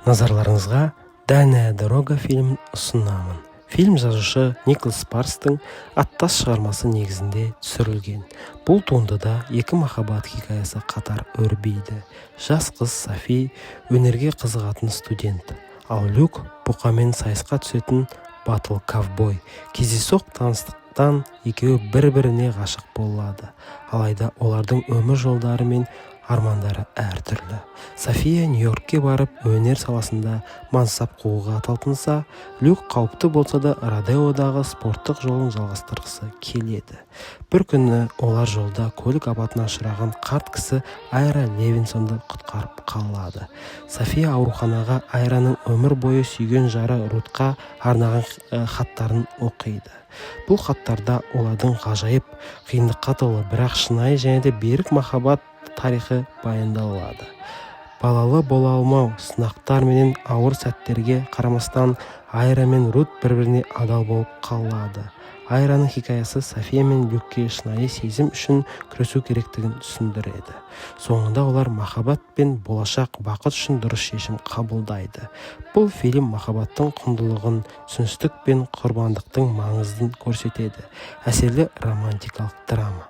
Назарларыңызға «Дальняя дорога» фильмін ұсынамын. Фильм жазушы Николас Спаркстың аттас шығармасы негізінде түсірілген. Бұл туындыда екі махаббат хикаясы қатар өрбиді. Жас қыз Софи өнерге қызығатын студент, ал Люк бұқамен сайысқа түсетін батыл ковбой. Кездейсоқ таныстықтан екеуі бір-біріне ғашық болады. Алайда олардың өмір жолдары мен армандары әртүрлі. София Нью-Йоркке барып, өнер саласында мансап қууға талпынса, Люк қауіпті болса да Родеодағы спорттық жолын жалғастырғысы келеді. Бір күні олар жолда көлік апатына ұшыраған қарт кісі Айра Левинсонды құтқарып қалады. София ауруханаға Айраның өмір бойы сүйген жары Рутқа арнаған хаттарын оқиды. Бұл хаттарда олардың ғажайып, қиындыққа толы, бірақ шынайы және де берік махаббат тарихы баяндалады. Балалы бола алмау, сынақтар менен ауыр сәттерге қарамастан Айра мен Рут бір-біріне адал болып қалады. Айраның хикаясы София мен Люкке шынайы сезім үшін күресу керектігін түсіндіреді. Соңында олар махаббат пен болашақ бақыт үшін дұрыс шешім қабылдайды. Бұл фильм махаббаттың құндылығын, түсіністік пен құрбандықтың маңызын көрсетеді. Әсерлі романтикалық драма.